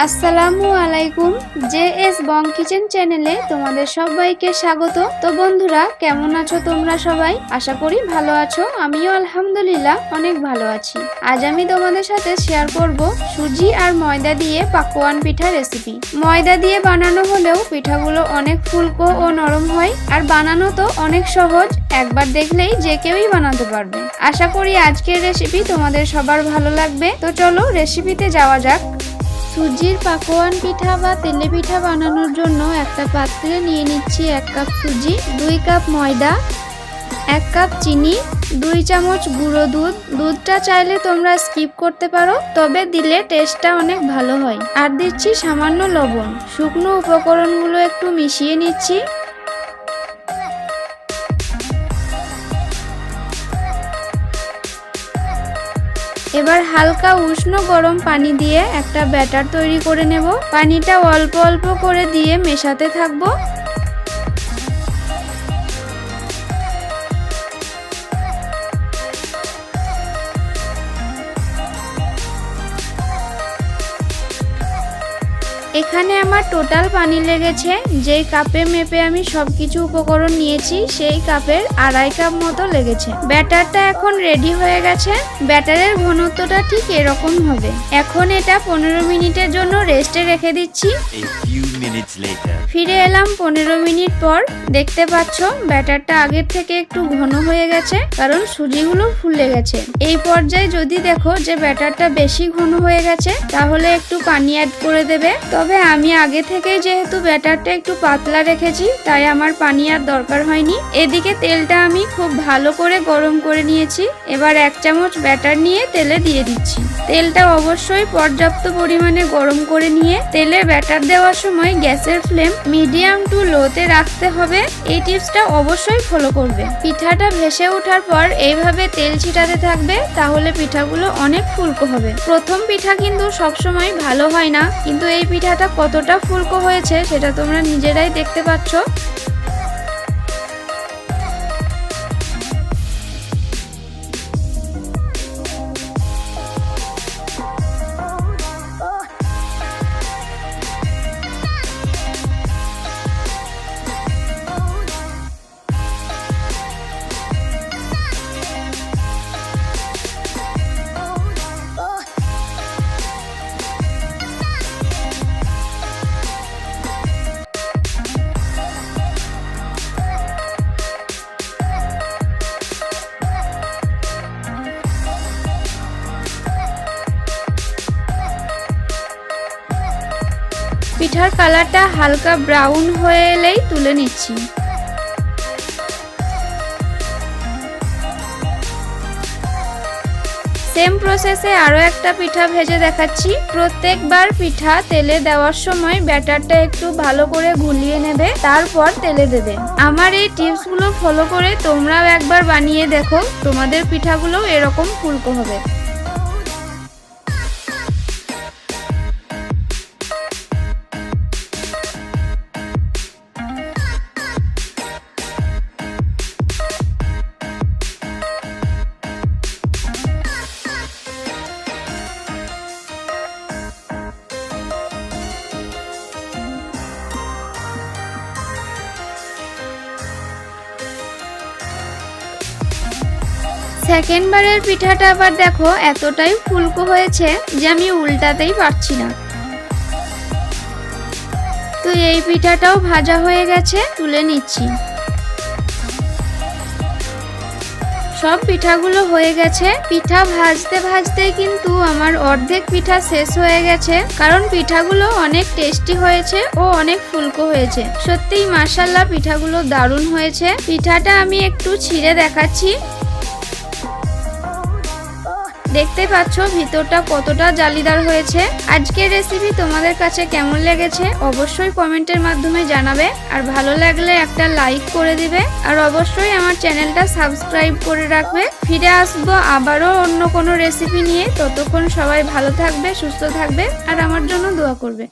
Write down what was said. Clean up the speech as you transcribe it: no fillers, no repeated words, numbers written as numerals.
আসসালামু আলাইকুম। জেএস বং কিচেন চ্যানেলে তোমাদের সবাইকে স্বাগত। তো বন্ধুরা, কেমন আছো তোমরা সবাই? আশা করি ভালো আছো। আমিও আলহামদুলিল্লাহ অনেক ভালো আছি। আজ আমি তোমাদের সাথে শেয়ার করব সুজি আর ময়দা দিয়ে পাকোয়ান পিঠা রেসিপি। ময়দা দিয়ে বানানো হলেও পিঠাগুলো অনেক ফুলকো ও নরম হয়, আর বানানো তো অনেক সহজ, একবার দেখলেই যে কেউই বানাতে পারবে। আশা করি আজকের রেসিপি তোমাদের সবার ভালো লাগবে। তো চলো রেসিপিতে যাওয়া যাক। সুজির পাকোয়ান পিঠা বা তেলে পিঠা বানানোর জন্য একটা পাত্রে নিয়ে নিচ্ছি 1 কাপ সুজি, 2 কাপ ময়দা, 1 কাপ চিনি, 2 চামচ গুঁড়ো দুধ। দুধটা চাইলে তোমরা স্কিপ করতে পারো, তবে দিলে টেস্টটা অনেক ভালো হয়। আর দিচ্ছি সামান্য লবণ। শুকনো উপকরণগুলো একটু মিশিয়ে নিচ্ছি। এবার হালকা উষ্ণ গরম পানি দিয়ে একটা ব্যাটার তৈরি করে নেব। পানিটা অল্প অল্প করে দিয়ে মেশাতে থাকবো। এখানে আমার টোটাল পানি লেগেছে, যেই কাপে মেপে আমি সবকিছু উপকরণ নিয়েছি সেই কাপের 2.5 কাপ মতো লেগেছে। ব্যাটারটা এখন রেডি হয়ে গেছে। ব্যাটারের ঘনত্বটা ঠিক এরকম হবে। এখন এটা 15 মিনিটের জন্য রেস্টে রেখে দিচ্ছি। ফিরে এলাম 15 মিনিট পর। দেখতে পাচ্ছ ব্যাটারটা আগের থেকে একটু ঘন হয়ে গেছে, কারণ সুজিগুলো ফুলে গেছে। এই পর্যায়ে যদি দেখো যে ব্যাটারটা বেশি ঘন হয়ে গেছে, তাহলে একটু পানি অ্যাড করে দেবে। তবে আমি আগে থেকে যেহেতু ব্যাটারটা একটু পাতলা রেখেছি, তাই আমার পানি আর দরকার হয়নি। এদিকে তেলটা আমি খুব ভালো করে গরম করে নিয়েছি। এবার 1 চামচ ব্যাটার নিয়ে তেলে দিয়ে দিচ্ছি। তেলটা অবশ্যই পর্যাপ্ত পরিমাণে গরম করে নিয়ে তেলে ব্যাটার দেওয়ার সময় গ্যাসের ফ্লেম মিডিয়াম টু লোতে রাখতে হবে। এই টিপসটা অবশ্যই ফলো করবে। পিঠাটা ভেসে ওঠার পর এইভাবে তেল ছিটাতে থাকবে, তাহলে পিঠাগুলো অনেক ফুলকো হবে। প্রথম পিঠা কিন্তু সবসময় ভালো হয় না, কিন্তু এই পিঠাটা কতটা ফুলকো হয়েছে সেটা তোমরা নিজেরাই দেখতে পাচ্ছ। পিঠার কালারটা হালকা ব্রাউন হয়ে এলেই তুলে নিচ্ছি। সেম প্রসেসে আরো একটা পিঠা ভেজে দেখাচ্ছি। প্রত্যেকবার পিঠা তেলে দেওয়ার সময় ব্যাটারটা একটু ভালো করে গুলিয়ে নেবে, তারপর তেলে দেবে। আমার এই টিপসগুলো ফলো করে তোমরাও একবার বানিয়ে দেখো, তোমাদের পিঠাগুলো এরকম ফুলকো হবে। সেকেন্ড বারের পিঠাটা আবার দেখো এতটাই ফুলকো হয়েছে যে আমি উল্টাতেই পারছি না। তো এই পিঠাটাও ভাজা হয়ে গেছে, তুলে নিচ্ছি। সব পিঠাগুলো হয়ে গেছে। পিঠা ভাজতে ভাজতে কিন্তু আমার অর্ধেক পিঠা শেষ হয়ে গেছে, কারণ পিঠাগুলো অনেক টেস্টি হয়েছে ও অনেক ফুলকো হয়েছে। সত্যিই মাশাআল্লাহ, পিঠাগুলো দারুণ হয়েছে। পিঠাটা আমি একটু ছিঁড়ে দেখাচ্ছি। দেখতে পাচ্ছ ভিতরটা কতটা জালিদার হয়েছে। আজকের রেসিপি তোমাদের কাছে কেমন লেগেছে অবশ্যই কমেন্টের মাধ্যমে জানাবে। আর ভালো লাগলে একটা লাইক করে দিবে, আর অবশ্যই আমার চ্যানেলটা সাবস্ক্রাইব করে রাখবে। ফিরে আসবো আবারও অন্য কোনো রেসিপি নিয়ে। ততক্ষণ সবাই ভালো থাকবে, সুস্থ থাকবে, আর আমার জন্য দোয়া করবে।